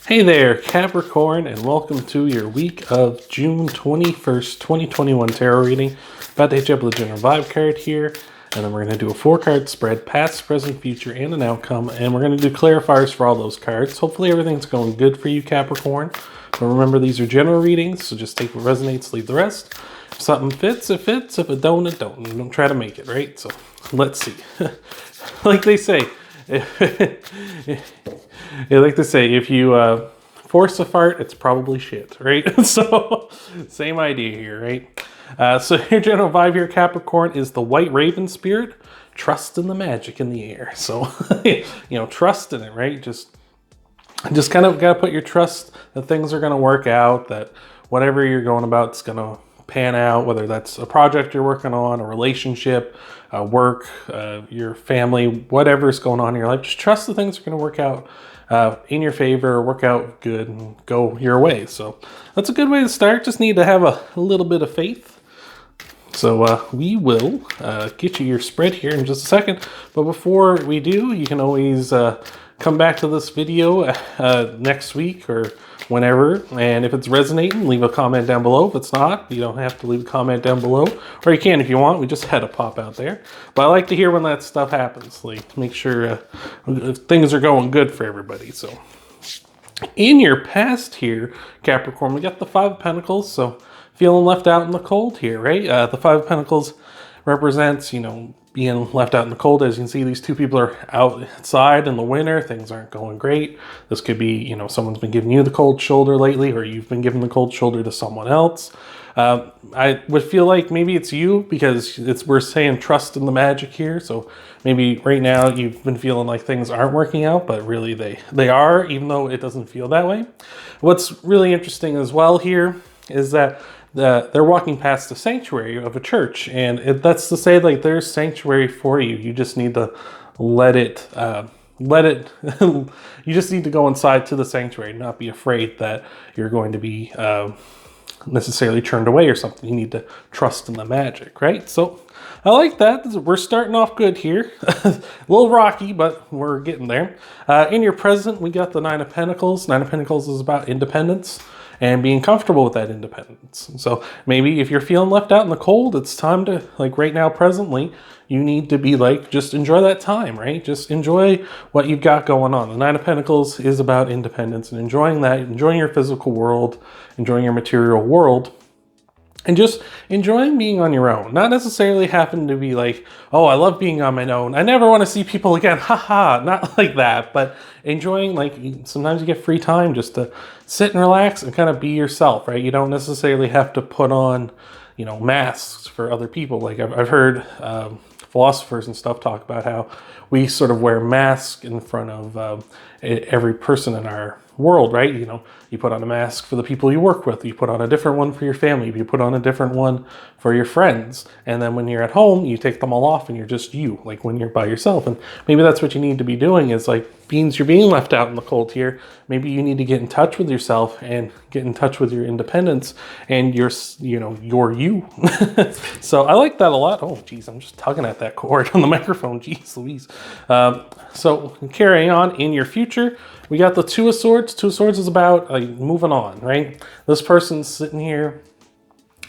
Hey there, Capricorn, and welcome to your week of June 21st, 2021 tarot reading. About to hit you up with a general vibe card here, and then we're going to do a 4-card spread, past, present, future, and an outcome, and we're going to do clarifiers for all those cards. Hopefully everything's going good for you, Capricorn. But remember, these are general readings, so just take what resonates, leave the rest. If something fits, it fits. If it don't, it don't. And don't try to make it, right? So let's see. Like they say, if you force a fart, it's probably shit, right? So, same idea here, right? So your general vibe here, Capricorn, is the white raven spirit. Trust in the magic in the air. So, trust in it, right? Just kind of got to put your trust that things are going to work out, that whatever you're going about is going to pan out, whether that's a project you're working on, a relationship, work, your family, whatever's going on in your life. Just trust that things are going to work out in your favor, work out good, and go your way. So that's a good way to start. Just need to have a little bit of faith. So we will get you your spread here in just a second. But before we do, you can always come back to this video next week or whenever, and if it's resonating, leave a comment down below. If it's not, you don't have to leave a comment down below, or you can if you want. We just had a pop out there, but I like to hear when that stuff happens, like to make sure things are going good for everybody. So in your past here, Capricorn, we got the 5 of Pentacles, so feeling left out in the cold here, right? The 5 of Pentacles represents, being left out in the cold. As you can see, these two people are outside in the winter. Things aren't going great. This could be, someone's been giving you the cold shoulder lately, or you've been giving the cold shoulder to someone else. I would feel like maybe it's you, because we're saying trust in the magic here. So maybe right now you've been feeling like things aren't working out, but really they are, even though it doesn't feel that way. What's really interesting as well here is that they're walking past the sanctuary of a church, and that's to say, like, there's sanctuary for you. You just need to let it you just need to go inside to the sanctuary, not be afraid that you're going to be necessarily turned away or something. You need to trust in the magic, right? So I like that. We're starting off good here. A little rocky, but we're getting there. In your present, we got the 9 of Pentacles. 9 of Pentacles is about independence and being comfortable with that independence. So maybe if you're feeling left out in the cold, it's time to, like right now, presently, you need to be like, just enjoy that time, right? Just enjoy what you've got going on. The 9 of Pentacles is about independence and enjoying that, enjoying your physical world, enjoying your material world, and just enjoying being on your own. Not necessarily having to be like, oh, I love being on my own, I never want to see people again, haha, not like that, but enjoying, like, sometimes you get free time just to sit and relax and kind of be yourself, right? You don't necessarily have to put on, masks for other people. Like I've heard philosophers and stuff talk about how we sort of wear masks in front of every person in our world, right? You put on a mask for the people you work with, you put on a different one for your family, you put on a different one for your friends, and then when you're at home, you take them all off and you're just you, like when you're by yourself. And maybe that's what you need to be doing, is like, you're being left out in the cold here. Maybe you need to get in touch with yourself and get in touch with your independence and your you. So I like that a lot. Oh, geez, I'm just tugging at that cord on the microphone. Geez Louise. So carrying on, in your future, we got the 2 of Swords. 2 of Swords is about moving on, right? This person's sitting here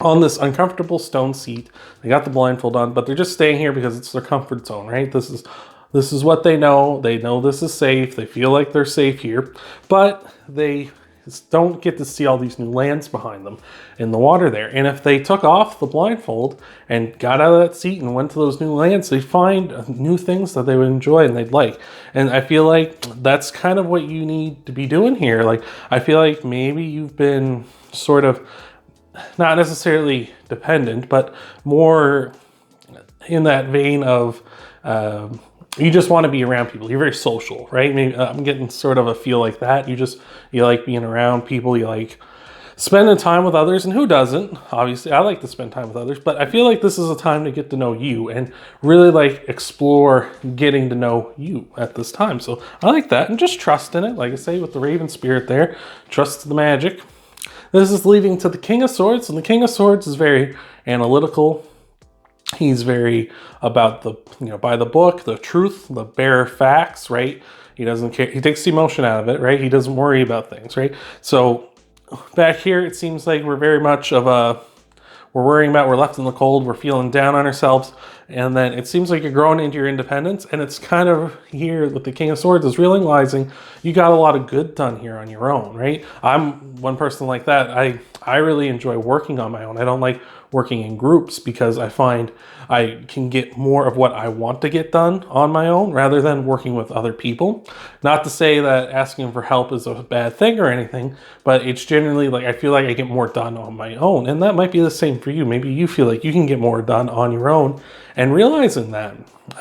on this uncomfortable stone seat. They got the blindfold on, but they're just staying here because it's their comfort zone, right? This is what they know. They know this is safe. They feel like they're safe here, but they don't get to see all these new lands behind them in the water there. And if they took off the blindfold and got out of that seat and went to those new lands, they find new things that they would enjoy and they'd like. And I feel like that's kind of what you need to be doing here. Like, I feel like maybe you've been sort of not necessarily dependent, but more in that vein of you just want to be around people. You're very social, right? Maybe I'm getting sort of a feel like that. You like being around people. You like spending time with others, and who doesn't? Obviously, I like to spend time with others, but I feel like this is a time to get to know you and really like explore getting to know you at this time. So I like that, and just trust in it. Like I say, with the Raven Spirit there, trust the magic. This is leading to the King of Swords, and the King of Swords is very analytical. He's very about the, by the book, the truth, the bare facts, right? He doesn't care. He takes the emotion out of it, right? He doesn't worry about things, right? So back here, it seems like we're very much of a, we're worrying about, we're left in the cold, we're feeling down on ourselves, and then it seems like you're growing into your independence, and it's kind of here with the King of Swords is realizing you got a lot of good done here on your own, right? I'm one person like that. I really enjoy working on my own. I don't like working in groups because I find I can get more of what I want to get done on my own rather than working with other people. Not to say that asking for help is a bad thing or anything, but it's generally like I feel like I get more done on my own. And that might be the same for you. Maybe you feel like you can get more done on your own, and realizing that.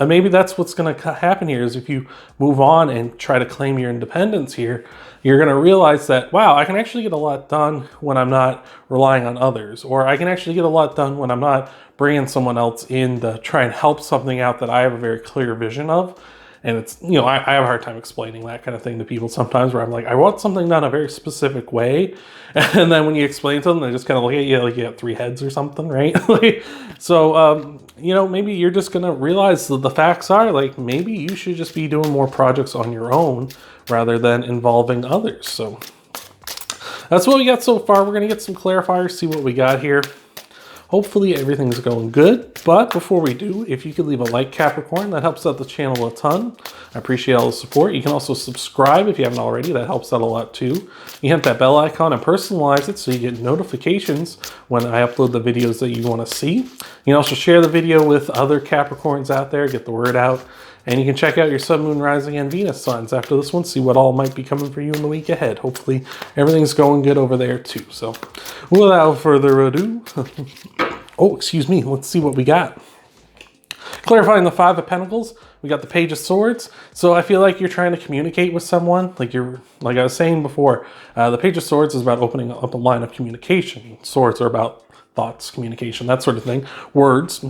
Maybe that's what's going to happen here is if you move on and try to claim your independence here, you're going to realize that, wow, I can actually get a lot done when I'm not relying on others, or I can actually get a lot done when I'm not bringing someone else in to try and help something out that I have a very clear vision of. And it's, you know, I have a hard time explaining that kind of thing to people sometimes where I'm like, I want something done a very specific way. And then when you explain to them, they just kind of look at you like you have 3 heads or something, right? So, you know, maybe you're just going to realize that the facts are like, maybe you should just be doing more projects on your own rather than involving others. So that's what we got so far. We're going to get some clarifiers, see what we got here. Hopefully everything's going good, but before we do, if you could leave a like, Capricorn, that helps out the channel a ton. I appreciate all the support. You can also subscribe if you haven't already. That helps out a lot too. You hit that bell icon and personalize it so you get notifications when I upload the videos that you want to see. You can also share the video with other Capricorns out there, get the word out. And you can check out your Sun, Moon, Rising, and Venus signs after this one. See what all might be coming for you in the week ahead. Hopefully everything's going good over there too. So without further ado, oh, excuse me, let's see what we got. Clarifying the 5 of Pentacles, we got the Page of Swords. So I feel like you're trying to communicate with someone. Like I was saying before, the Page of Swords is about opening up a line of communication. Swords are about thoughts, communication, that sort of thing, words.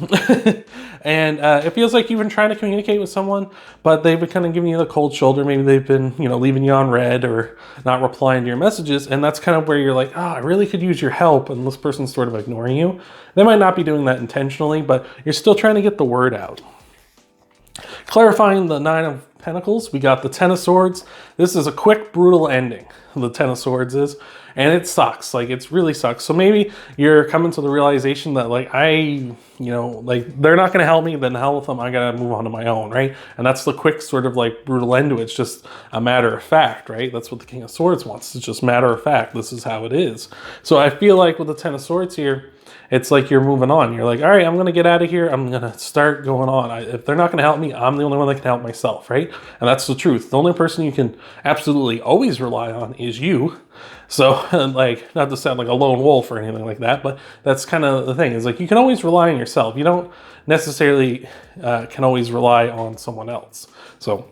And it feels like you've been trying to communicate with someone, but they've been kind of giving you the cold shoulder. Maybe they've been, you know, leaving you on red or not replying to your messages. And that's kind of where you're like, oh, I really could use your help. And this person's sort of ignoring you. They might not be doing that intentionally, but you're still trying to get the word out. Clarifying the 9 of Pentacles, we got the 10 of Swords. This is a quick, brutal ending, the 10 of Swords is. And it sucks, like it really sucks. So maybe you're coming to the realization that like you know, like they're not gonna help me, then hell with them, I gotta move on to my own, right? And that's the quick sort of like brutal end to it. It's just a matter of fact, right? That's what the King of Swords wants. It's just matter of fact, this is how it is. So I feel like with the 10 of Swords here, it's like you're moving on. You're like, all right, I'm going to get out of here. I'm going to start going on. If they're not going to help me, I'm the only one that can help myself, right? And that's the truth. The only person you can absolutely always rely on is you. So, like, not to sound like a lone wolf or anything like that, but that's kind of the thing. Is like you can always rely on yourself. You don't necessarily can always rely on someone else. So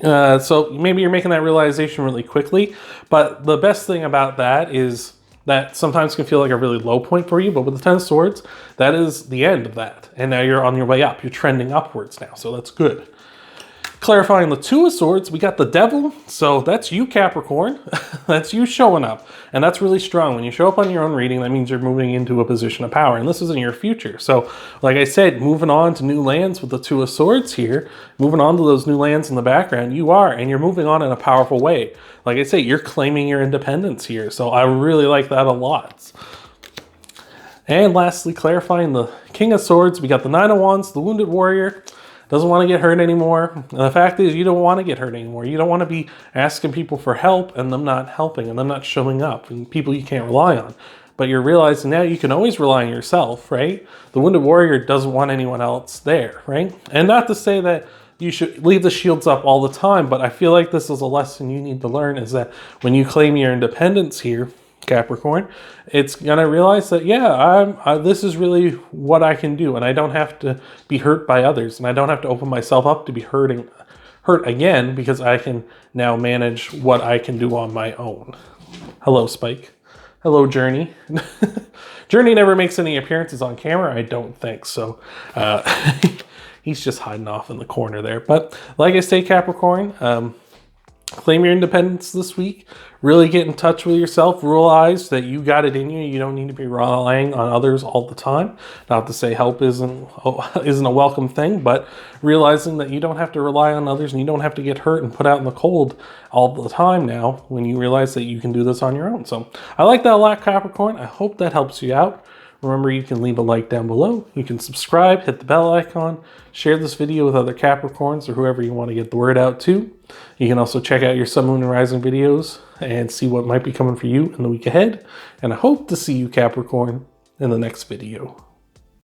maybe you're making that realization really quickly. But the best thing about that is that sometimes can feel like a really low point for you, but with the 10 of Swords, that is the end of that. And now you're on your way up. You're trending upwards now, so that's good. Clarifying the 2 of Swords, we got the Devil. So that's you, Capricorn. That's you showing up. And that's really strong. When you show up on your own reading, that means you're moving into a position of power. And this is in your future. So like I said, moving on to new lands with the 2 of Swords here, moving on to those new lands in the background, you are. And you're moving on in a powerful way. Like I say, you're claiming your independence here. So I really like that a lot. And lastly, clarifying the King of Swords, we got the 9 of Wands, the Wounded Warrior. Doesn't want to get hurt anymore. And the fact is, you don't want to get hurt anymore. You don't want to be asking people for help and them not helping and them not showing up and people you can't rely on. But you're realizing now you can always rely on yourself, right? The Wounded Warrior doesn't want anyone else there, right? And not to say that you should leave the shields up all the time, but I feel like this is a lesson you need to learn is that when you claim your independence here, Capricorn, it's gonna realize that, yeah, this is really what I can do, and I don't have to be hurt by others, and I don't have to open myself up to be hurt again because I can now manage what I can do on my own. Hello, Spike. Hello, Journey. Journey never makes any appearances on camera, I don't think, so he's just hiding off in the corner there. But like I say, Capricorn, Claim your independence this week. Really get in touch with yourself. Realize that you got it in you. You don't need to be relying on others all the time. Not to say help isn't a welcome thing, but realizing that you don't have to rely on others and you don't have to get hurt and put out in the cold all the time now when you realize that you can do this on your own. So I like that a lot, Capricorn. I hope that helps you out. Remember, you can leave a like down below. You can subscribe, hit the bell icon, share this video with other Capricorns or whoever you want to get the word out to. You can also check out your Sun, Moon, and Rising videos and see what might be coming for you in the week ahead. And I hope to see you, Capricorn, in the next video.